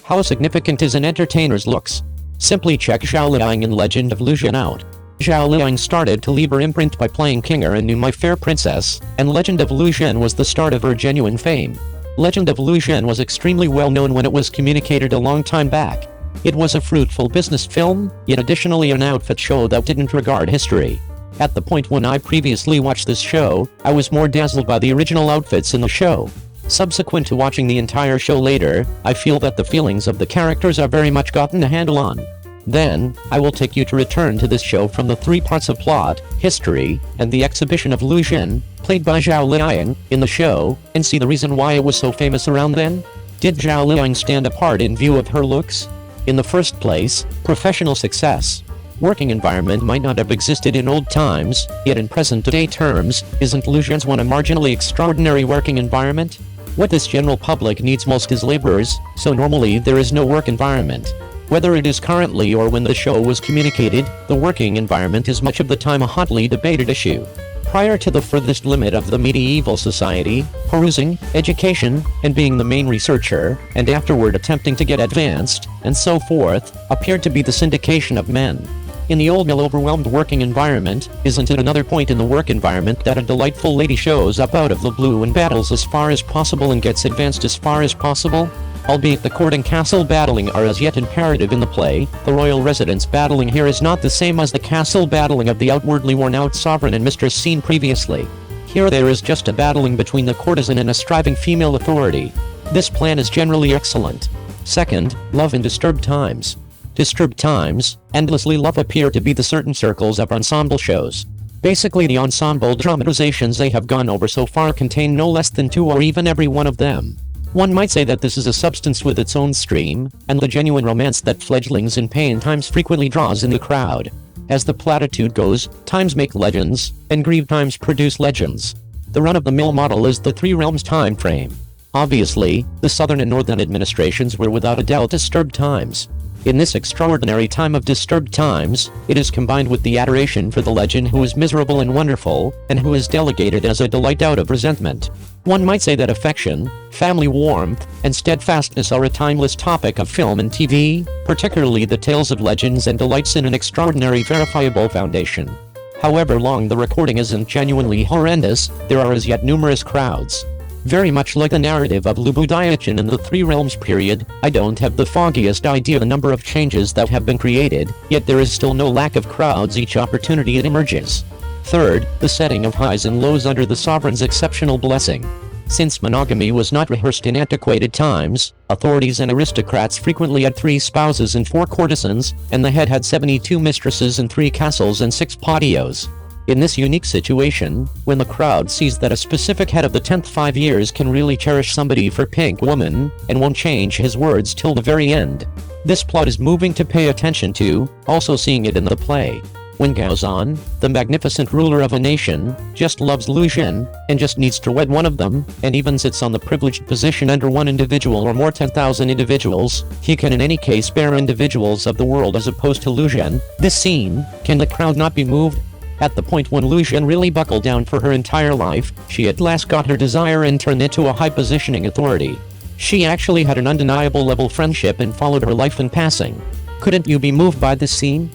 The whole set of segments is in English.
How significant is an entertainer's looks? Simply check Zhao Liying in Legend of Lu Zhen out. Zhao Liying started to leave her imprint by playing Kinger in New My Fair Princess, and Legend of Lu Zhen was the start of her genuine fame. Legend of Lu Zhen was extremely well known when it was communicated a long time back. It was a fruitful business film, yet additionally an outfit show that didn't regard history. At the point when I previously watched this show, I was more dazzled by the original outfits in the show. Subsequent to watching the entire show later, I feel that the feelings of the characters are very much gotten a handle on. Then, I will take you to return to this show from the three parts of plot, history, and the exhibition of Lu Zhen, played by Zhao Liying, in the show, and see the reason why it was so famous around then. Did Zhao Liying stand apart in view of her looks? In the first place, professional success. Working environment might not have existed in old times, yet in present-day terms, isn't Lu Zhen's one a marginally extraordinary working environment? What this general public needs most is laborers, so normally there is no work environment. Whether it is currently or when the show was communicated, the working environment is much of the time a hotly debated issue. Prior to the furthest limit of the medieval society, perusing, education, and being the main researcher, and afterward attempting to get advanced, and so forth, appeared to be the syndication of men. In the old mill-overwhelmed working environment, isn't it another point in the work environment that a delightful lady shows up out of the blue and battles as far as possible and gets advanced as far as possible? Albeit the court and castle battling are as yet imperative in the play, the royal residence battling here is not the same as the castle battling of the outwardly worn-out sovereign and mistress seen previously. Here there is just a battling between the courtesan and a striving female authority. This plan is generally excellent. Second, love in disturbed times. Disturbed times, endlessly love appear to be the certain circles of ensemble shows. Basically the ensemble dramatizations they have gone over so far contain no less than two or even every one of them. One might say that this is a substance with its own stream, and the genuine romance that fledglings in pain times frequently draws in the crowd. As the platitude goes, times make legends, and grieved times produce legends. The run-of-the-mill model is the three realms time frame. Obviously, the southern and northern administrations were without a doubt disturbed times. In this extraordinary time of disturbed times, it is combined with the adoration for the legend who is miserable and wonderful, and who is delegated as a delight out of resentment. One might say that affection, family warmth, and steadfastness are a timeless topic of film and TV, particularly the tales of legends and delights in an extraordinary verifiable foundation. However long the recording isn't genuinely horrendous, there are as yet numerous crowds. Very much like the narrative of Lu Budayachin in the Three Realms period, I don't have the foggiest idea the number of changes that have been created, yet there is still no lack of crowds each opportunity it emerges. Third, the setting of highs and lows under the sovereign's exceptional blessing. Since monogamy was not rehearsed in antiquated times, authorities and aristocrats frequently had 3 spouses and 4 courtesans, and the head had 72 mistresses and 3 castles and 6 patios. In this unique situation, when the crowd sees that a specific head of the 10th 5 years can really cherish somebody for pink woman, and won't change his words till the very end. This plot is moving to pay attention to, also seeing it in the play. When Gaozan, the magnificent ruler of a nation, just loves Lu Zhen, and just needs to wed one of them, and even sits on the privileged position under one individual or more 10,000 individuals, he can in any case spare individuals of the world as opposed to Lu Zhen. This scene, can the crowd not be moved? At the point when Lu Zhen really buckled down for her entire life, she at last got her desire and turned into a high-positioning authority. She actually had an undeniable level friendship and followed her life in passing. Couldn't you be moved by this scene?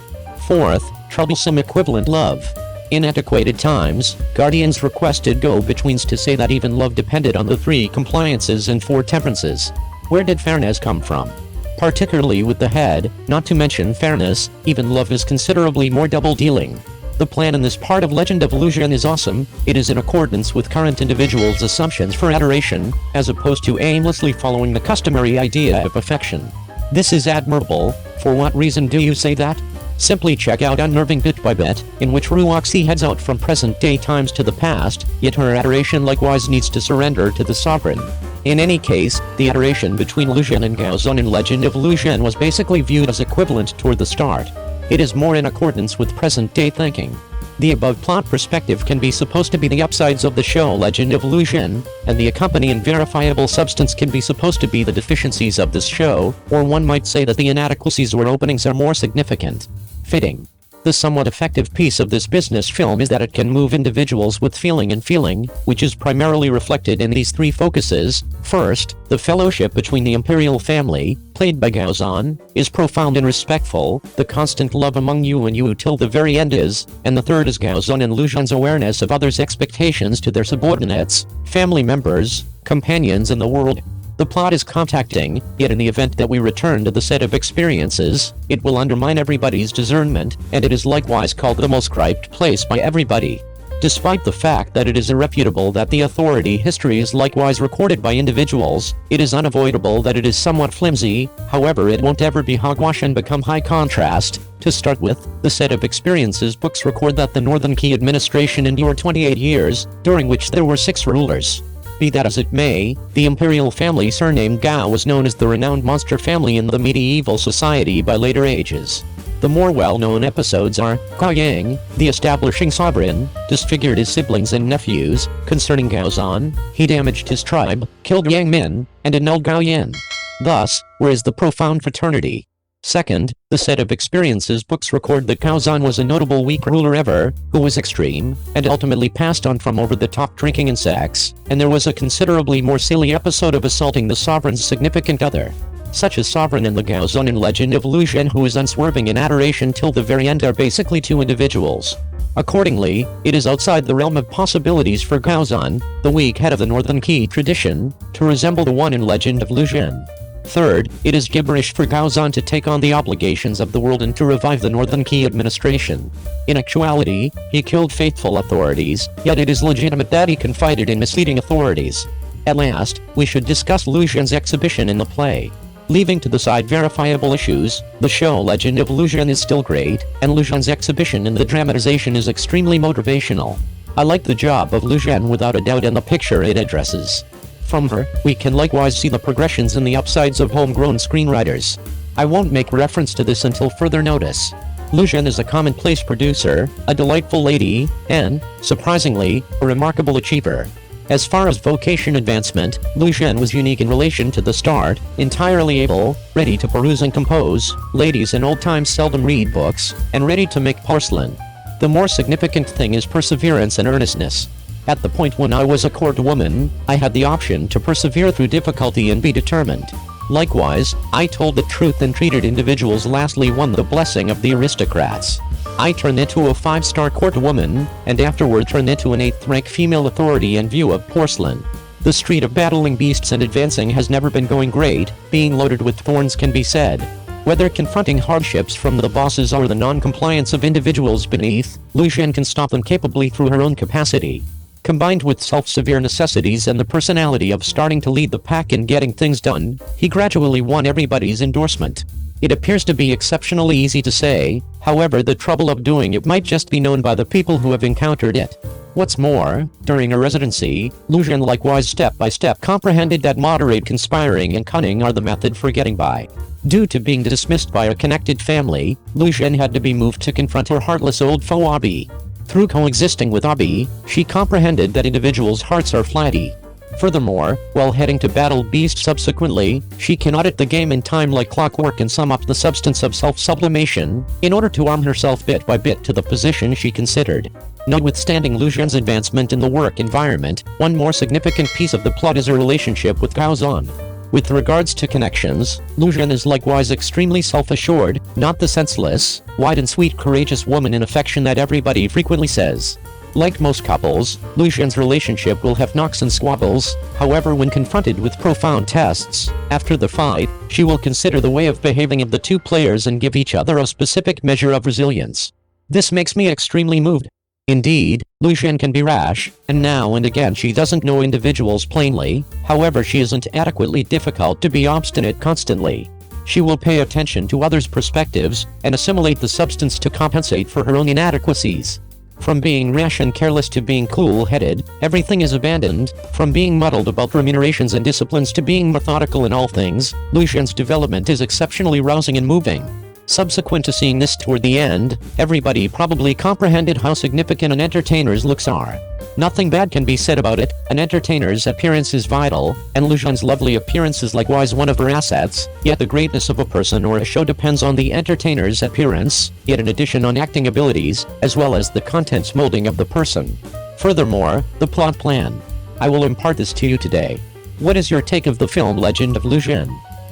Fourth, troublesome equivalent love. In antiquated times, guardians requested go-betweens to say that even love depended on the 3 compliances and 4 temperances. Where did fairness come from? Particularly with the head, not to mention fairness, even love is considerably more double-dealing. The plan in this part of Legend of Lu Zhen is awesome. It is in accordance with current individuals' assumptions for adoration, as opposed to aimlessly following the customary idea of affection. This is admirable. For what reason do you say that? Simply check out Unnerving Bit by Bit, in which Ruoxi heads out from present-day times to the past, yet her adoration likewise needs to surrender to the sovereign. In any case, the adoration between Lu Zhen and Gaozan in Legend of Lu Zhen was basically viewed as equivalent toward the start. It is more in accordance with present-day thinking. The above plot perspective can be supposed to be the upsides of the show Legend of Lu Zhen, and the accompanying verifiable substance can be supposed to be the deficiencies of this show, or one might say that the inadequacies or openings are more significant. Fitting. The somewhat effective piece of this business film is that it can move individuals with feeling and feeling, which is primarily reflected in these three focuses. First, the fellowship between the imperial family, played by Gao Zhan, is profound and respectful. The constant love among you and you till the very end is. And the third is Gao Zhan and Lu Zhan's awareness of others' expectations to their subordinates, family members, companions in the world. The plot is contacting, yet in the event that we return to the set of experiences, it will undermine everybody's discernment, and it is likewise called the most corrupt place by everybody. Despite the fact that it is irrefutable that the authority history is likewise recorded by individuals, it is unavoidable that it is somewhat flimsy. However, it won't ever be hogwash and become high contrast. To start with, the set of experiences books record that the Northern Qi administration endured 28 years, during which there were 6 rulers. Be that as it may, the imperial family surnamed Gao was known as the renowned monster family in the medieval society by later ages. The more well-known episodes are Gao Yang, the establishing sovereign, disfigured his siblings and nephews. Concerning Gao Zhan, he damaged his tribe, killed Yang Min, and annulled Gao Yan. Thus, where is the profound fraternity? Second, the set of experiences books record that Gao Zhan was a notable weak ruler ever, who was extreme, and ultimately passed on from over-the-top drinking and sex, and there was a considerably more silly episode of assaulting the sovereign's significant other. Such a sovereign in the Gao Zhan and Legend of Lu Zhen who is unswerving in adoration till the very end are basically 2 individuals. Accordingly, it is outside the realm of possibilities for Gao Zhan, the weak head of the Northern Qi tradition, to resemble the one in Legend of Lu Zhen. Third, it is gibberish for Gao Zhan to take on the obligations of the world and to revive the Northern Qi administration. In actuality, he killed faithful authorities, yet it is legitimate that he confided in misleading authorities. At last, we should discuss Lu Zhen's exhibition in the play. Leaving to the side verifiable issues, the show Legend of Lu Zhen is still great, and Lu Zhen's exhibition in the dramatization is extremely motivational. I like the job of Lu Zhen without a doubt and the picture it addresses. From her, we can likewise see the progressions in the upsides of homegrown screenwriters. I won't make reference to this until further notice. Lu Zhen is a commonplace producer, a delightful lady, and, surprisingly, a remarkable achiever. As far as vocation advancement, Lu Zhen was unique in relation to the start, entirely able, ready to peruse and compose, ladies in old times seldom read books, and ready to make porcelain. The more significant thing is perseverance and earnestness. At the point when I was a court woman, I had the option to persevere through difficulty and be determined. Likewise, I told the truth and treated individuals lastly won the blessing of the aristocrats. I turned into a 5-star court woman, and afterward turned into an 8th-rank female authority in view of porcelain. The street of battling beasts and advancing has never been going great, being loaded with thorns can be said. Whether confronting hardships from the bosses or the non-compliance of individuals beneath, Lu Zhen can stop them capably through her own capacity. Combined with self-severe necessities and the personality of starting to lead the pack in getting things done, he gradually won everybody's endorsement. It appears to be exceptionally easy to say, however the trouble of doing it might just be known by the people who have encountered it. What's more, during a residency, Lu Zhen likewise step by step comprehended that moderate conspiring and cunning are the method for getting by. Due to being dismissed by a connected family, Lu Zhen had to be moved to confront her heartless old foe Abi. Through coexisting with Abi, she comprehended that individuals' hearts are flatty. Furthermore, while heading to battle Beast subsequently, she can audit the game in time like clockwork and sum up the substance of self-sublimation, in order to arm herself bit by bit to the position she considered. Notwithstanding Lu Zhen's advancement in the work environment, one more significant piece of the plot is her relationship with Gao Zhan. With regards to connections, Lu Zhen is likewise extremely self-assured, not the senseless, wide and sweet courageous woman in affection that everybody frequently says. Like most couples, Lu Zhen's relationship will have knocks and squabbles, however when confronted with profound tests, after the fight, she will consider the way of behaving of the 2 players and give each other a specific measure of resilience. This makes me extremely moved. Indeed, Lu Zhen can be rash, and now and again she doesn't know individuals plainly, however she isn't adequately difficult to be obstinate constantly. She will pay attention to others' perspectives, and assimilate the substance to compensate for her own inadequacies. From being rash and careless to being cool-headed, everything is abandoned. From being muddled about remunerations and disciplines to being methodical in all things, Lu Zhen's development is exceptionally rousing and moving. Subsequent to seeing this toward the end, everybody probably comprehended how significant an entertainer's looks are. Nothing bad can be said about it. An entertainer's appearance is vital, and Lu Zhan's lovely appearance is likewise one of her assets, yet the greatness of a person or a show depends on the entertainer's appearance, yet in addition on acting abilities, as well as the content's molding of the person. Furthermore, the plot plan. I will impart this to you today. What is your take of the film Legend of Lu Zhan?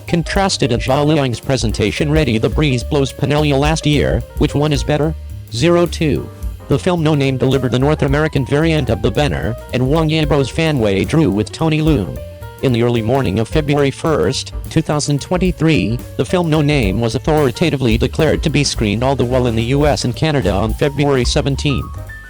Contrasted at Zhao Liying's presentation Ready the Breeze Blows Penelia last year, which one is better? 02. The film No Name delivered the North American variant of the banner, and Wang Yibo's Fanwei drew with Tony Leung. In the early morning of February 1, 2023, the film No Name was authoritatively declared to be screened all the while in the US and Canada on February 17.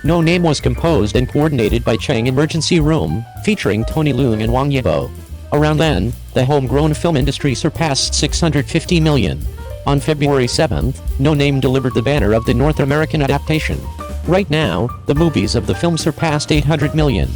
No Name was composed and coordinated by Chang Emergency Room, featuring Tony Leung and Wang Yibo. Around then, the homegrown film industry surpassed 650 million. On February 7th, No Name delivered the banner of the North American adaptation. Right now, the movies of the film surpassed 800 million.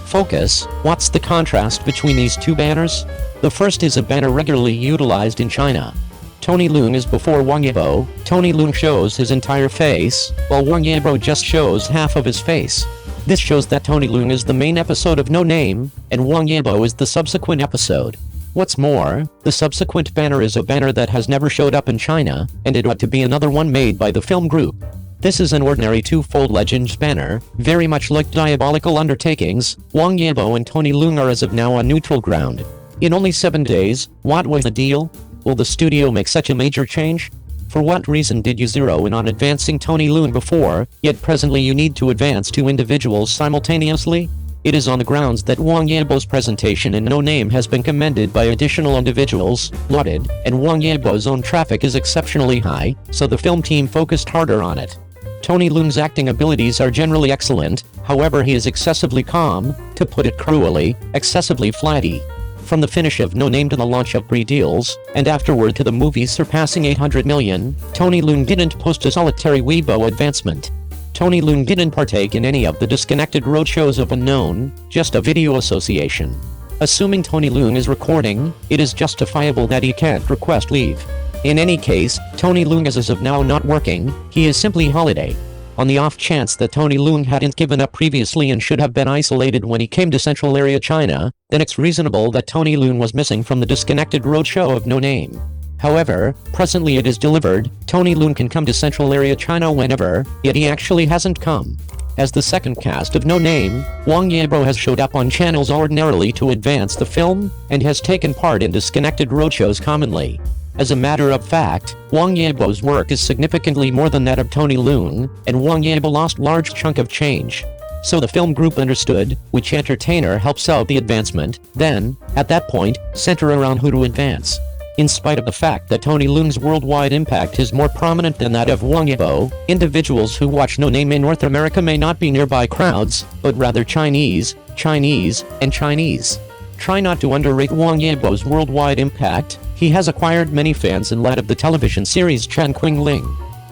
Focus, what's the contrast between these two banners? The first is a banner regularly utilized in China. Tony Leung is before Wang Yibo. Tony Leung shows his entire face, while Wang Yibo just shows half of his face. This shows that Tony Leung is the main episode of No Name, and Wang Yibo is the subsequent episode. What's more, the subsequent banner is a banner that has never showed up in China, and it ought to be another one made by the film group. This is an ordinary two-fold Legends banner, very much like Diabolical Undertakings. Wang Yibo and Tony Leung are as of now on neutral ground. In only 7 days, what was the deal? Will the studio make such a major change? For what reason did you zero in on advancing Tony Leung before, yet presently you need to advance two individuals simultaneously? It is on the grounds that Wang Yibo's presentation in No Name has been commended by additional individuals, lauded, and Wang Yibo's own traffic is exceptionally high, so the film team focused harder on it. Tony Leung's acting abilities are generally excellent, however he is excessively calm, to put it cruelly, excessively flighty. From the finish of No Name to the launch of pre-deals, and afterward to the movie surpassing 800 million, Tony Leung didn't post a solitary Weibo advancement. Tony Leung didn't partake in any of the disconnected roadshows of Unknown, just a video association. Assuming Tony Leung is recording, it is justifiable that he can't request leave. In any case, Tony Leung is as of now not working, he is simply holiday. On the off chance that Tony Leung hadn't given up previously and should have been isolated when he came to Central Area China, then it's reasonable that Tony Leung was missing from the disconnected roadshow of No Name. However, presently it is delivered, Tony Leung can come to Central Area China whenever, yet he actually hasn't come. As the second cast of No Name, Wang Yibo has showed up on channels ordinarily to advance the film, and has taken part in disconnected roadshows commonly. As a matter of fact, Wang Yibo's work is significantly more than that of Tony Leung, and Wang Yibo lost large chunk of change. So the film group understood which entertainer helps out the advancement, then, at that point, center around who to advance. In spite of the fact that Tony Leung's worldwide impact is more prominent than that of Wang Yibo, individuals who watch No Name in North America may not be nearby crowds, but rather Chinese, and Chinese. Try not to underrate Wang Yibo's worldwide impact. He has acquired many fans in light of the television series Chen Qingling.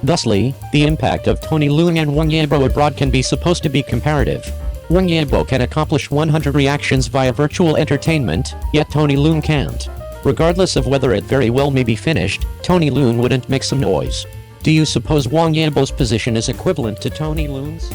Thusly, the impact of Tony Leung and Wang Yibo abroad can be supposed to be comparative. Wang Yibo can accomplish 100 reactions via virtual entertainment, yet Tony Leung can't. Regardless of whether it very well may be finished, Tony Leung wouldn't make some noise. Do you suppose Wang Yibo's position is equivalent to Tony Leung's?